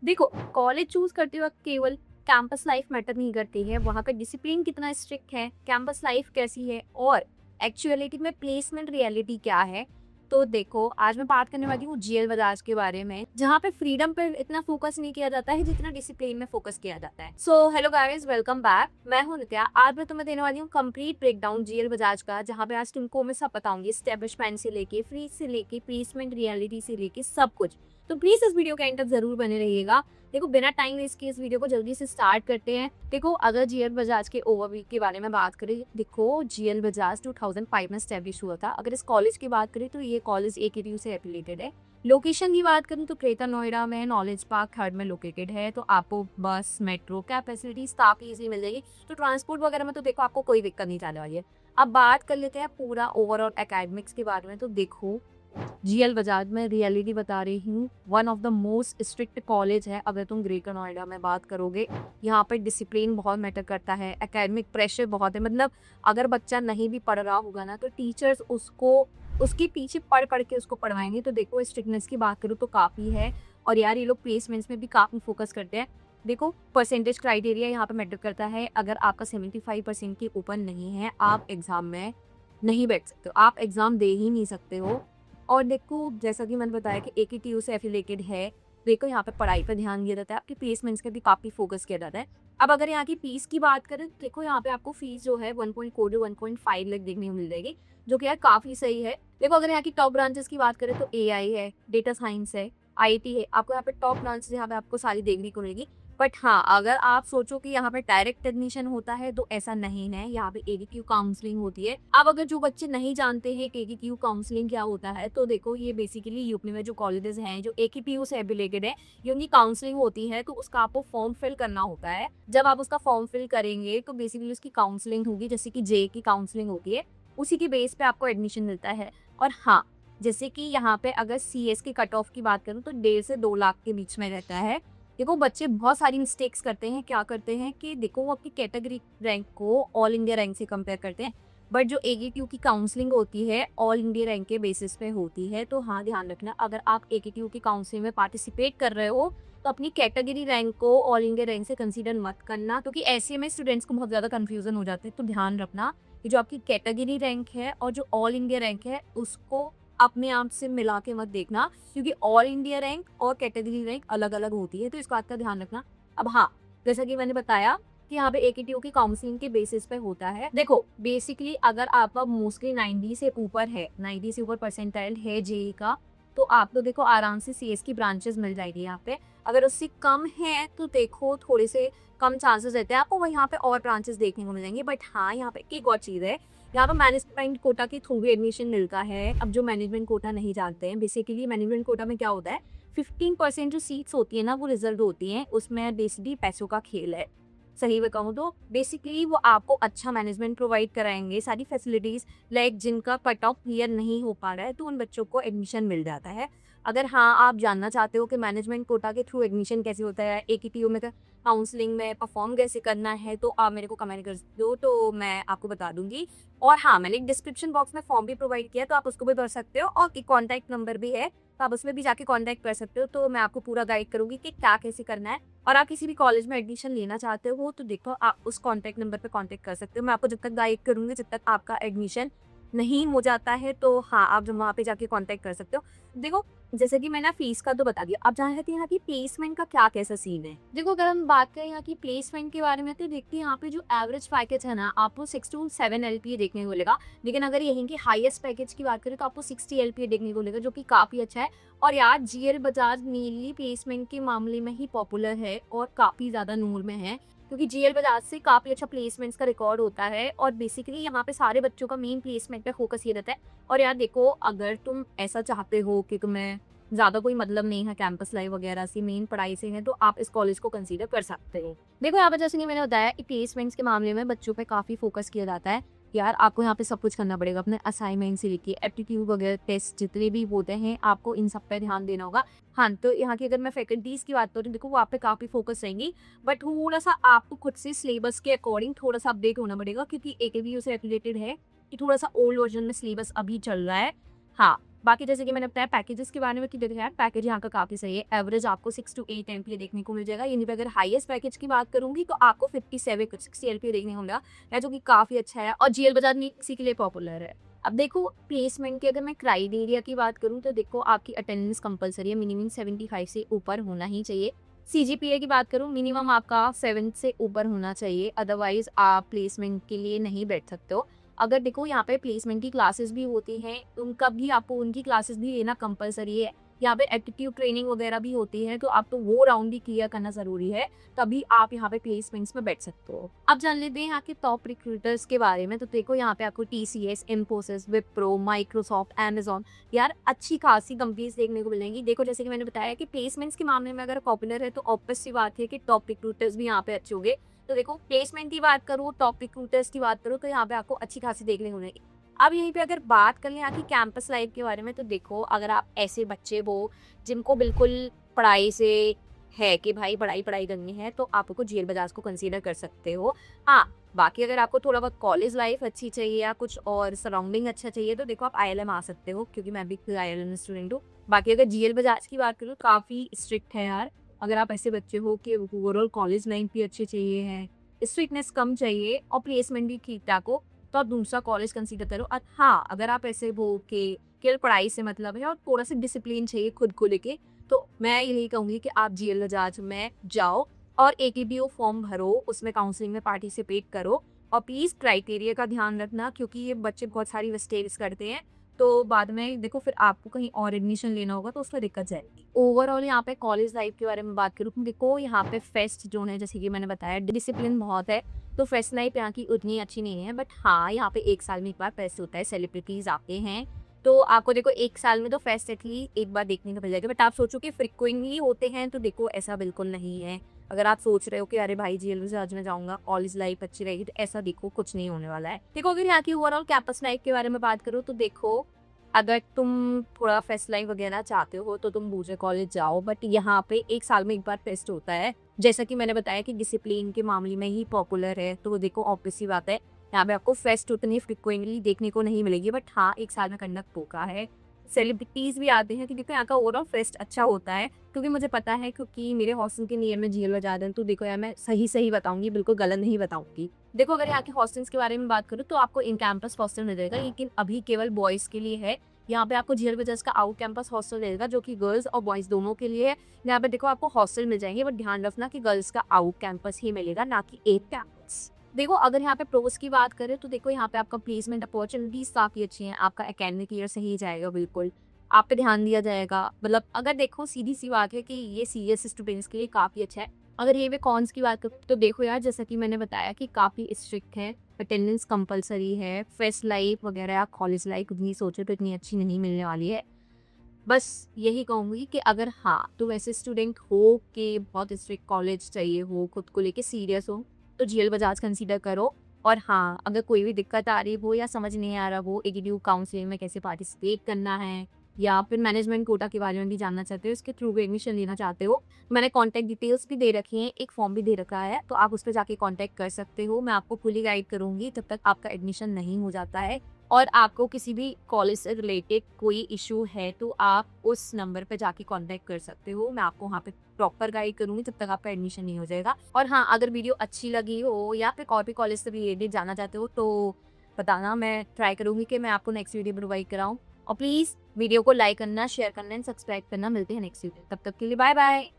देखो, college choose करते वक्त केवल कैंपस लाइफ मैटर नहीं करती है, वहाँ का डिसिप्लिन कितना स्ट्रिक्ट है, कैंपस लाइफ कैसी है और एक्चुअलिटी में प्लेसमेंट रियलिटी क्या है। तो देखो, आज मैं बात करने वाली हूँ जीएल बजाज के बारे में, जहाँ पे फ्रीडम पर इतना फोकस नहीं किया जाता है जितना डिसिप्लिन में फोकस किया जाता है। So hello guys, welcome back. मैं हूँ नित्या। आज मैं तुम्हें देने वाली हूँ कंप्लीट ब्रेकडाउन जीएल बजाज का, जहाँ पे आज तुमको मैं सब बताऊंगी, स्टेब्लिशमेंट से लेके, फ्री से लेके, प्लेसमेंट रियलिटी से लेके सब कुछ। तो प्लीज इस वीडियो के एंड तक जरूर बने रहिएगा। देखो, बिना टाइम वेस्ट किए इस वीडियो को जल्दी से स्टार्ट करते हैं। देखो, अगर जीएल बजाज के ओवरव्यू के बारे में बात करें, देखो जीएल बजाज 2005 में स्टैब्लिश हुआ था। अगर इस कॉलेज की बात करें तो ये कॉलेज एकेटीयू से एफिलिएटेड है। लोकेशन की बात करूँ तो ग्रेटर नोएडा में नॉलेज पार्क थर्ड में लोकेटेड है। तो आपको बस, मेट्रो, कैब फैसिलिटीज काफी इजी मिल जाएगी। तो ट्रांसपोर्ट वगैरह में तो देखो आपको कोई दिक्कत नहीं जाने वाली है। अब बात कर लेते हैं पूरा ओवरऑल एकेडमिक्स के बारे में। तो देखो, जीएल बजाज में रियलिटी बता रही हूँ, one of the most strict college है। अगर तुम ग्रेटर नोएडा में बात करोगे, यहाँ पर डिसिप्लिन बहुत मैटर करता है, एकेडमिक प्रेशर बहुत है। मतलब अगर बच्चा नहीं भी पढ़ रहा होगा ना, तो टीचर्स उसको उसके पीछे पढ़ पढ़ के उसको पढ़वाएंगे। तो देखो, स्ट्रिक्टनेस की बात करूँ तो काफ़ी है। और यार, ये लोग प्लेसमेंट्स में भी काफ़ी फोकस करते हैं। देखो, परसेंटेज क्राइटेरिया यहाँ पे मैटर करता है। अगर आपका 75% के ऊपर नहीं है, आप एग्ज़ाम में नहीं बैठ सकते हो, आप एग्ज़ाम दे ही नहीं सकते हो। और देखो, जैसा कि मैंने बताया कि एकेटीयू से एफिलिएटेड है। देखो, यहाँ पे पढ़ाई पर ध्यान दिया जाता है, आपके प्लेसमेंट्स पे भी काफ़ी फोकस किया जाता है। अब अगर यहाँ की फीस की बात करें तो देखो, यहाँ पे आपको फीस जो है 1.4 से 1.5 लाख देखने को मिल जाएगी, जो कि यार काफ़ी सही है। देखो, अगर यहाँ की टॉप ब्रांचेस की बात करें तो एआई है, डेटा साइंस है, आईटी है। आपको यहाँ पे टॉप ब्रांचेस यहाँ पे आपको सारी देखने को मिलेगी। बट हाँ, अगर आप सोचो कि यहाँ पे डायरेक्ट एडमिशन होता है तो ऐसा नहीं है, यहाँ पे एडीक्यू काउंसलिंग होती है। अब अगर जो बच्चे नहीं जानते हैं कि एडीक्यू काउंसलिंग क्या होता है, तो देखो, ये बेसिकली यूपी में जो कॉलेजेस हैं जो एकेपीयू से एफिलिएटेड है, ये उनकी काउंसलिंग होती है। तो उसका आपको फॉर्म फिल करना होता है। जब आप उसका फॉर्म फिल करेंगे तो बेसिकली उसकी काउंसलिंग होगी, जैसे कि जे की काउंसलिंग होती है, उसी के बेस पे आपको एडमिशन मिलता है। और हाँ, जैसे कि यहाँ पे अगर सीएस की कट ऑफ की बात करूँ तो 1.5 से 2 लाख के बीच में रहता है। देखो, बच्चे बहुत सारी मिस्टेक्स करते हैं। क्या करते हैं कि देखो, वो अपनी कैटेगरी रैंक को ऑल इंडिया रैंक से कंपेयर करते हैं। बट जो एकेटीयू की काउंसलिंग होती है ऑल इंडिया रैंक के बेसिस पे होती है। तो हाँ, ध्यान रखना, अगर आप एकेटीयू की काउंसलिंग में पार्टिसिपेट कर रहे हो तो अपनी कैटेगरी रैंक को ऑल इंडिया रैंक से कंसीडर मत करना, क्योंकि ऐसे में स्टूडेंट्स को बहुत ज़्यादा कन्फ्यूजन हो जाते हैं। तो ध्यान रखना कि जो आपकी कैटेगरी रैंक है और जो ऑल इंडिया रैंक है, उसको अपने आप से मिला के मत देखना, क्योंकि ऑल इंडिया रैंक और कैटेगरी रैंक अलग अलग होती है। तो इस बात का ध्यान रखना। अब हाँ, जैसा कि मैंने बताया कि यहाँ पे एकेटीयू की काउंसलिंग के बेसिस पे होता है। देखो, बेसिकली अगर आपका मोस्टली 90 से ऊपर है, 90 से ऊपर परसेंटाइल है जेई का, तो आपको देखो आराम से सीएस की ब्रांचेस मिल जाएगी यहाँ पे। अगर उससे कम है तो देखो, थोड़े से कम चांसेस रहते हैं, आपको वहाँ पे और ब्रांचेस देखने को मिल जाएंगे। बट हाँ, यहाँ पे एक और चीज़ है, यहाँ पर मैनेजमेंट कोटा के थ्रू भी एडमिशन मिलता है। अब जो मैनेजमेंट कोटा नहीं जानते हैं, बेसिकली मैनेजमेंट कोटा में क्या होता है, 15% जो सीट्स होती है ना, वो रिजर्व होती हैं। उसमें बेसिकली पैसों का खेल है। सही बताऊँ तो बेसिकली वो आपको अच्छा मैनेजमेंट प्रोवाइड कराएंगे, सारी फैसिलिटीज़। लाइक जिनका कट ऑफ क्लियर नहीं हो पा रहा है, तो उन बच्चों को एडमिशन मिल जाता है। अगर हाँ, आप जानना चाहते हो कि मैनेजमेंट कोटा के थ्रू एडमिशन कैसे होता है, एकेटीयू में काउंसलिंग में परफॉर्म कैसे करना है, तो आप मेरे को कमेंट कर दो, तो मैं आपको बता दूंगी। और हाँ, मैंने एक डिस्क्रिप्शन बॉक्स में फॉर्म भी प्रोवाइड किया, तो आप उसको भी भर सकते हो। और एक कॉन्टैक्ट नंबर भी है, तो आप उसमें भी जाके कॉन्टैक्ट कर सकते हो। तो मैं आपको पूरा गाइड करूंगी कि क्या कैसे करना है। और आप किसी भी कॉलेज में एडमिशन लेना चाहते हो तो देखो, आप उस कॉन्टैक्ट नंबर पे कॉन्टैक्ट कर सकते हो। मैं आपको जब तक गाइड करूंगी, जब तक आपका एडमिशन नहीं हो जाता है, तो हाँ, आप जब वहाँ पे जाके कॉन्टैक्ट कर सकते हो। देखो, जैसे कि मैंने फीस का तो बता दिया, अब जहाँ रहती है यहाँ की प्लेसमेंट का क्या कैसा सीन है। देखो, अगर हम बात करें यहाँ की प्लेसमेंट के बारे में, तो देखते हैं यहाँ पे जो एवरेज पैकेज है ना, आपको 6 to 7 LPA देखने को मिलेगा। लेकिन अगर यहीं की हाईएस्ट पैकेज की बात करें तो आपको 60 LPA देखने को मिलेगा, जो कि काफ़ी अच्छा है। और यार, जीएल बजाज मेनली प्लेसमेंट के मामले में ही पॉपुलर है और काफ़ी ज़्यादा नूर में है, क्योंकि जीएल बजाज से काफ़ी अच्छा प्लेसमेंट्स का रिकॉर्ड होता है। और बेसिकली यहाँ पे सारे बच्चों का मेन प्लेसमेंट पे फोकस ये रहता है। और यार देखो, अगर तुम ऐसा चाहते हो कि तुम्हें ज़्यादा कोई मतलब नहीं है कैंपस लाइफ वगैरह से, मेन पढ़ाई से है, तो आप इस कॉलेज को कंसीडर कर सकते हो। देखो, यहाँ पे जैसे कि मैंने बताया कि प्लेसमेंट्स के मामले में बच्चों पे काफ़ी फोकस किया जाता है। यार, आपको यहाँ पे सब कुछ करना पड़ेगा, अपने असाइनमेंट से लेके एप्टीट्यूड वगैरह टेस्ट जितने भी होते हैं, आपको इन सब पे ध्यान देना होगा। हाँ, तो यहाँ की अगर मैं फैकल्टीज़ की बात करूँ, देखो, वो आप पे काफ़ी फोकस रहेंगी। बट थोड़ा सा आपको खुद से सिलेबस के अकॉर्डिंग थोड़ा सा अपडेट होना पड़ेगा, क्योंकि एकेबीयू से रिलेटेड है कि थोड़ा सा ओल्ड वर्जन में सिलेबस अभी चल रहा है। हाँ, बाकी जैसे कि मैंने बताया पैकेजेस के बारे में कि देखो यार पैकेज यहाँ का काफ़ी सही है। एवरेज आपको 6 टू 8 एमपीए देखने को मिल जाएगा। यहीं पे अगर हाईएस्ट पैकेज की बात करूँगी तो आपको 57 कुछ 60 एलपीए देखने को मिलेगा, है जो कि काफ़ी अच्छा है और जीएल बजाज नहीं इसी के लिए पॉपुलर है। अब देखो प्लेसमेंट की अगर मैं क्राइटेरिया की बात करूँ तो देखो आपकी अटेंडेंस कंपलसरी है, मिनिमम 75 से ऊपर होना ही चाहिए। सीजीपीए की बात करूँ मिनिमम आपका 7 से ऊपर होना चाहिए, अदरवाइज़ आप प्लेसमेंट के लिए नहीं बैठ सकते हो। अगर देखो यहाँ पे प्लेसमेंट की क्लासेस भी होती हैं, उनका भी आपको उनकी क्लासेस भी लेना कंपलसरी है। यहाँ पे एप्टीट्यूड ट्रेनिंग वगैरह भी होती है, तो आपको वो राउंड भी क्लियर करना ज़रूरी है, तभी आप यहाँ पे प्लेसमेंट्स में बैठ सकते हो। अब जान लेते हैं यहाँ के टॉप रिक्रूटर्स के बारे में। तो देखो यहाँ पे आपको TCS, Infosys, Wipro, Microsoft, Amazon, यार अच्छी खासी कंपनीज देखने को मिलेंगी। देखो जैसे कि मैंने बताया कि प्लेसमेंट्स के मामले में अगर पॉपुलर है तो ऑब्वियस सी बात है कि टॉप रिक्रूटर्स भी यहाँ पे अच्छे होंगे। तो देखो प्लेसमेंट की बात करूँ, टॉप रिक्रूटर्स की बात करूँ तो यहाँ पे आपको अच्छी खासी देखने को मिलेगी। अब यहीं पे अगर बात कर लें यहाँ की कैंपस लाइफ के बारे में, तो देखो अगर आप ऐसे बच्चे हो जिनको बिल्कुल पढ़ाई से है कि भाई पढ़ाई पढ़ाई करनी है, तो आपको जीएल बजाज को कंसीडर कर सकते हो। हाँ, बाकी अगर आपको थोड़ा बहुत कॉलेज लाइफ अच्छी चाहिए या कुछ और सराउंडिंग अच्छा चाहिए तो देखो आप आईएलएम आ सकते हो, क्योंकि मैं भी आईएलएम स्टूडेंट हूँ। बाकी अगर जीएल बजाज की बात करूँ काफ़ी स्ट्रिक्ट है यार। अगर आप ऐसे बच्चे हो कि ओवरऑल कॉलेज लाइफ भी अच्छी चाहिए है, स्ट्रिक्टनेस कम चाहिए और प्लेसमेंट भी ठीक ठाक हो, तो आप दूसरा कॉलेज कंसीडर करो। और हाँ, अगर आप ऐसे हो कि केवल पढ़ाई से मतलब है और थोड़ा सा डिसिप्लिन चाहिए खुद को लेके, तो मैं यही कहूँगी कि आप जीएल बजाज में जाओ और एकेबीओ फॉर्म भरो, उसमें काउंसलिंग में पार्टिसिपेट करो। और प्लीज़ क्राइटेरिया का ध्यान रखना, क्योंकि ये बच्चे बहुत सारी मिस्टेक्स करते हैं, तो बाद में देखो फिर आपको कहीं और एडमिशन लेना होगा तो उसमें दिक्कत जाएगी। ओवरऑल यहाँ पे कॉलेज लाइफ के बारे में बात करूँ तो देखो यहाँ पे फेस्ट जो है, जैसे कि मैंने बताया डिसिप्लिन बहुत है, तो फेस्ट लाइफ यहाँ की उतनी अच्छी नहीं है। बट हाँ, यहाँ पे 1 साल में एक बार फेस्ट होता है, सेलिब्रिटीज आते हैं, तो आपको देखो 1 साल में तो फेस्ट एटलीस्ट एक बार देखने को मिल जाएगा। बट आप सोचो कि फ्रिक्वेंटली होते हैं, तो देखो ऐसा बिल्कुल नहीं है। अगर आप सोच रहे हो कि अरे भाई जीएल बजाज में जाऊंगा कॉलेज लाइफ अच्छी रहेगी, तो ऐसा देखो कुछ नहीं होने वाला है। देखो अगर यहाँ की ओवरऑल कैंपस लाइफ के बारे में बात करूँ तो देखो अगर तुम थोड़ा फेस्ट लाइफ वगैरह चाहते हो तो तुम बूजे कॉलेज जाओ, बट यहाँ पे 1 साल में एक बार फेस्ट होता है। जैसा कि मैंने बताया कि डिसिप्लिन के मामले में ही पॉपुलर है, तो देखो ऑब्वियस सी बात है यहाँ पे आपको फेस्ट उतनी फ्रिक्वेंटली देखने को नहीं मिलेगी, बट हाँ 1 साल में कंडक्ट होगा है। सेलिब्रिटीज़ भी आते हैं, कि देखो यहाँ का ओवरऑल फेस्ट अच्छा होता है, क्योंकि मुझे पता है, क्योंकि मेरे हॉस्टल के नियर में जीएल बजाज है। तो देखो यार मैं सही सही बताऊंगी, बिल्कुल गलत नहीं बताऊंगी। देखो अगर यहाँ के हॉस्टल्स के बारे में बात करूँ तो आपको इन कैंपस हॉस्टल मिल जाएगा, लेकिन अभी केवल बॉयज़ के लिए है। यहाँ पे आपको जीएल बजाज का आउट कैंपस हॉस्टल मिलेगा, जो कि गर्ल्स और बॉयज़ दोनों के लिए है। यहाँ पे देखो आपको हॉस्टल मिल जाएंगे, बट ध्यान रखना कि गर्ल्स का आउट कैंपस ही मिलेगा, ना कि एक कैंपस। देखो अगर यहाँ पे प्रोस की बात करें तो देखो यहाँ पे आपका प्लेसमेंट अपॉर्चुनिटीज काफ़ी अच्छी हैं, आपका एकेडमिक ईयर सही जाएगा, बिल्कुल आप पे ध्यान दिया जाएगा। मतलब अगर देखो सीधी सी बात है कि ये सीएस स्टूडेंट्स के लिए काफ़ी अच्छा है। अगर ये वे कॉन्स की बात करूँ तो देखो यार, जैसा कि मैंने बताया कि काफ़ी स्ट्रिक्ट है, अटेंडेंस कंपलसरी है, फेस्ट लाइफ वगैरह, कॉलेज लाइफ उतनी सोचो तो इतनी अच्छी नहीं मिलने वाली है। बस यही कहूँगी कि अगर हाँ तो वैसे स्टूडेंट हो कि बहुत स्ट्रिक्ट कॉलेज चाहिए हो, खुद को लेके सीरियस हो, तो जीएल बजाज कंसीडर करो। और हाँ, अगर कोई भी दिक्कत आ रही हो या समझ नहीं आ रहा हो एकेडमिक काउंसलिंग में कैसे पार्टिसिपेट करना है, या फिर मैनेजमेंट कोटा के बारे में भी जानना चाहते हो, इसके थ्रू भी एडमिशन लेना चाहते हो, मैंने कॉन्टैक्ट डिटेल्स भी दे रखी हैं, एक फॉर्म भी दे रखा है, तो आप उस पर जाके कॉन्टैक्ट कर सकते हो। मैं आपको फुली गाइड करूँगी जब तक आपका एडमिशन नहीं हो जाता है। और आपको किसी भी कॉलेज से रिलेटेड कोई इशू है तो आप उस नंबर पे जाके कांटेक्ट कर सकते हो। मैं आपको वहाँ पे प्रॉपर गाइड करूँगी जब तक आपका एडमिशन नहीं हो जाएगा। और हाँ, अगर वीडियो अच्छी लगी हो या फिर और भी कॉलेज से रिलेटेड जानना चाहते हो तो बताना, मैं ट्राई करूँगी कि मैं आपको नेक्स्ट वीडियो प्रोवाइड कराऊँ। और प्लीज़ वीडियो को लाइक करना, शेयर करना एंड सब्सक्राइब करना। मिलते हैं नेक्स्ट वीडियो, तब तक के लिए बाय बाय।